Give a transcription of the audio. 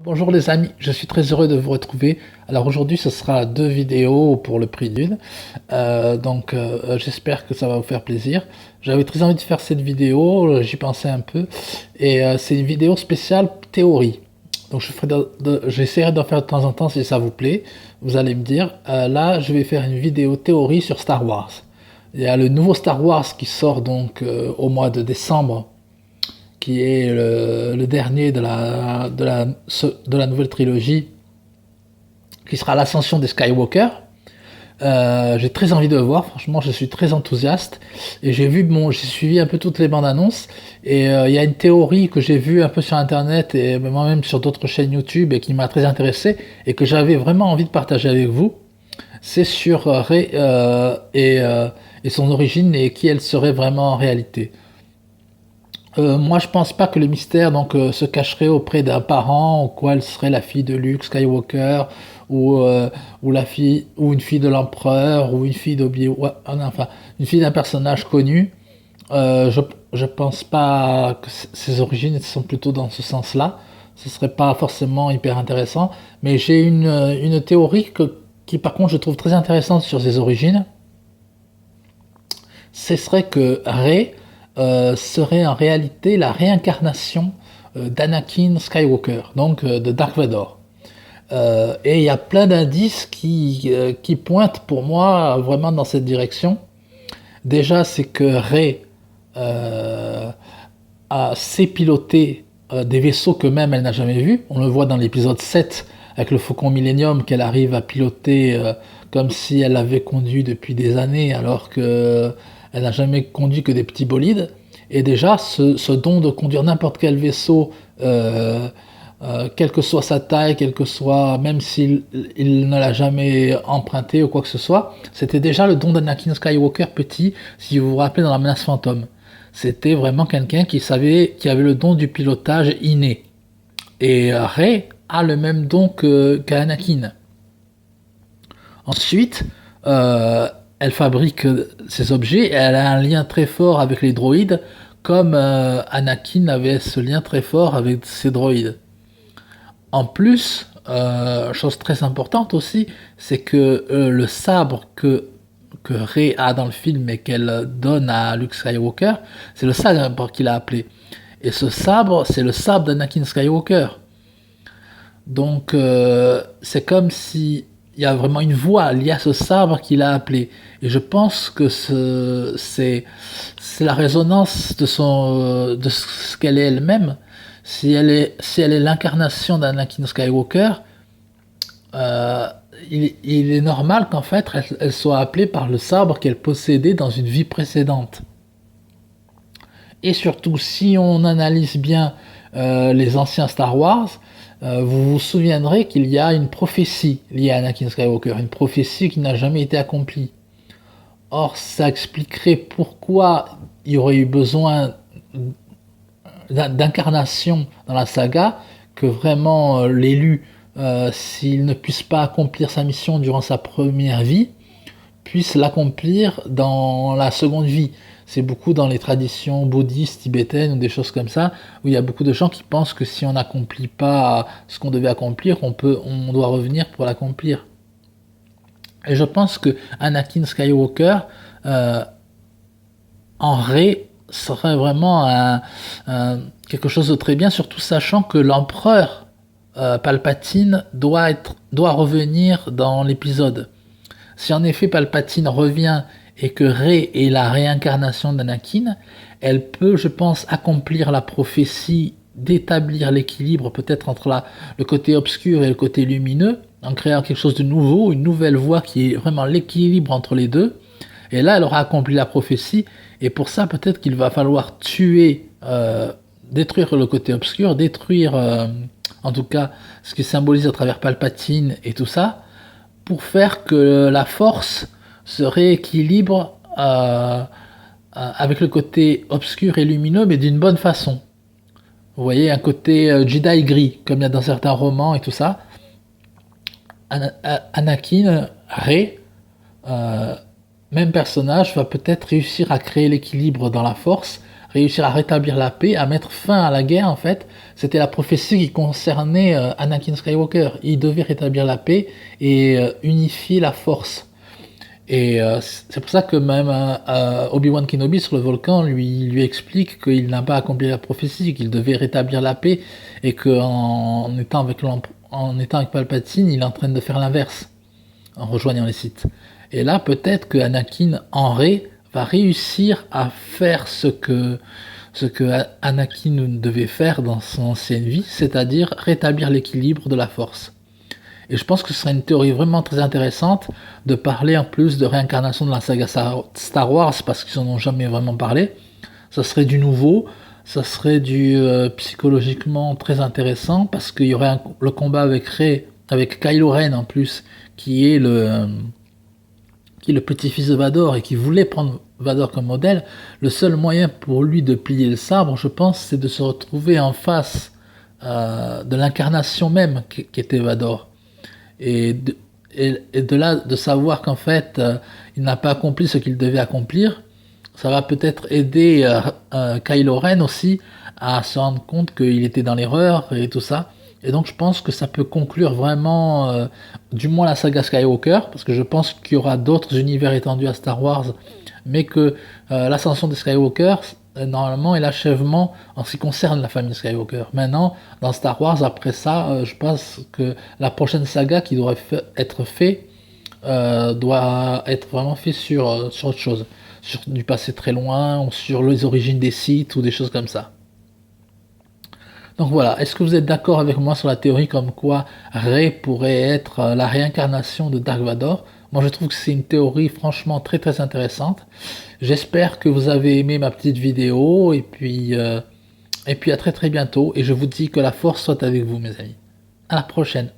Bonjour les amis, je suis très heureux de vous retrouver. Alors aujourd'hui ce sera deux vidéos pour le prix d'une. J'espère que ça va vous faire plaisir. J'avais très envie de faire cette vidéo, j'y pensais un peu. C'est une vidéo spéciale théorie. Donc j'essaierai d'en faire de temps en temps si ça vous plaît. Vous allez me dire. Là je vais faire une vidéo théorie sur Star Wars. Il y a le nouveau Star Wars qui sort au mois de décembre, qui est le dernier de la nouvelle trilogie, qui sera l'ascension des Skywalker. J'ai très envie de le voir, franchement je suis très enthousiaste, et j'ai suivi un peu toutes les bandes annonces, et il y a une théorie que j'ai vue un peu sur internet et moi-même sur d'autres chaînes YouTube et qui m'a très intéressé et que j'avais vraiment envie de partager avec vous. C'est sur Rey et son origine et qui elle serait vraiment en réalité. Moi, je pense pas que le mystère se cacherait auprès d'un parent, ou quoi elle serait la fille de Luke Skywalker, ou, euh, ou la fille, ou une fille de l'empereur, ou une fille d'Obi-Wan, enfin, une fille d'un personnage connu. Je pense pas que ses origines sont plutôt dans ce sens-là. Ce serait pas forcément hyper intéressant. Mais j'ai une théorie qui, par contre, je trouve très intéressante sur ses origines. Ce serait que Rey serait en réalité la réincarnation d'Anakin Skywalker, donc de Dark Vador. Et il y a plein d'indices qui pointent pour moi vraiment dans cette direction. Déjà, c'est que Rey sait piloter des vaisseaux que même elle n'a jamais vus. On le voit dans l'épisode 7 avec le Faucon Millennium, qu'elle arrive à piloter comme si elle l'avait conduit depuis des années, alors que elle n'a jamais conduit que des petits bolides. Et déjà, ce don de conduire n'importe quel vaisseau, quelle que soit sa taille, même s'il ne l'a jamais emprunté ou quoi que ce soit, c'était déjà le don d'Anakin Skywalker petit, si vous vous rappelez dans la menace fantôme. C'était vraiment quelqu'un qui avait le don du pilotage inné. Et Rey a le même don qu'Anakin. Ensuite, elle fabrique ces objets et elle a un lien très fort avec les droïdes, comme Anakin avait ce lien très fort avec ses droïdes. En plus, chose très importante aussi, c'est que le sabre que Rey a dans le film et qu'elle donne à Luke Skywalker, c'est le sabre qu'il a appelé. Et ce sabre, c'est le sabre d'Anakin Skywalker. Donc, c'est comme si il y a vraiment une voix liée à ce sabre qu'il a appelé. Et je pense que c'est la résonance de ce qu'elle est elle-même. Si elle est l'incarnation d'Anakin Skywalker, euh, il est normal qu'en fait elle soit appelée par le sabre qu'elle possédait dans une vie précédente. Et surtout, si on analyse bien les anciens Star Wars, vous vous souviendrez qu'il y a une prophétie liée à Anakin Skywalker, une prophétie qui n'a jamais été accomplie. Or, ça expliquerait pourquoi il y aurait eu besoin d'incarnation dans la saga, que vraiment l'élu, s'il ne puisse pas accomplir sa mission durant sa première vie, puisse l'accomplir dans la seconde vie. C'est beaucoup dans les traditions bouddhistes, tibétaines ou des choses comme ça, où il y a beaucoup de gens qui pensent que si on n'accomplit pas ce qu'on devait accomplir, on doit revenir pour l'accomplir. Et je pense que Anakin Skywalker, en Rey, serait vraiment quelque chose de très bien, surtout sachant que l'empereur Palpatine doit revenir dans l'épisode. Si en effet Palpatine revient et que Rey est la réincarnation d'Anakin, elle peut, je pense, accomplir la prophétie d'établir l'équilibre peut-être entre le côté obscur et le côté lumineux, en créant quelque chose de nouveau, une nouvelle voie qui est vraiment l'équilibre entre les deux. Et là, elle aura accompli la prophétie, et pour ça, peut-être qu'il va falloir détruire le côté obscur, détruire, en tout cas, ce qui symbolise à travers Palpatine et tout ça, pour faire que la force se rééquilibre avec le côté obscur et lumineux, mais d'une bonne façon. Vous voyez, un côté Jedi gris, comme il y a dans certains romans et tout ça. Anakin, Rey, même personnage, va peut-être réussir à créer l'équilibre dans la force réussir à rétablir la paix, à mettre fin à la guerre en fait. C'était la prophétie qui concernait Anakin Skywalker. Il devait rétablir la paix et unifier la force. Et c'est pour ça que même Obi-Wan Kenobi sur le volcan lui explique qu'il n'a pas accompli la prophétie, qu'il devait rétablir la paix et qu'en étant en étant avec Palpatine, il est en train de faire l'inverse en rejoignant les Sith. Et là, peut-être que Anakin en Rey va réussir à faire ce que Anakin devait faire dans son ancienne vie, c'est-à-dire rétablir l'équilibre de la Force. Et je pense que ce serait une théorie vraiment très intéressante de parler en plus de réincarnation de la saga Star Wars, parce qu'ils n'en ont jamais vraiment parlé. Ça serait du nouveau, ça serait du psychologiquement très intéressant, parce qu'il y aurait le combat avec Rey, avec Kylo Ren en plus, qui est le petit-fils de Vador et qui voulait prendre Vador comme modèle. Le seul moyen pour lui de plier le sabre, je pense, c'est de se retrouver en face de l'incarnation même qui était Vador. Et de là, de savoir qu'en fait, il n'a pas accompli ce qu'il devait accomplir, ça va peut-être aider Kylo Ren aussi à se rendre compte qu'il était dans l'erreur et tout ça. Et donc je pense que ça peut conclure vraiment, du moins la saga Skywalker, parce que je pense qu'il y aura d'autres univers étendus à Star Wars, mais que l'ascension des Skywalker, normalement, est l'achèvement en ce qui concerne la famille Skywalker. Maintenant, dans Star Wars, après ça, je pense que la prochaine saga qui devrait être faite doit être vraiment fait sur autre chose, sur du passé très loin, ou sur les origines des Sith, ou des choses comme ça. Donc voilà, est-ce que vous êtes d'accord avec moi sur la théorie comme quoi Rey pourrait être la réincarnation de Dark Vador? Moi je trouve que c'est une théorie franchement très très intéressante. J'espère que vous avez aimé ma petite vidéo et puis à très très bientôt et je vous dis que la force soit avec vous mes amis. À la prochaine.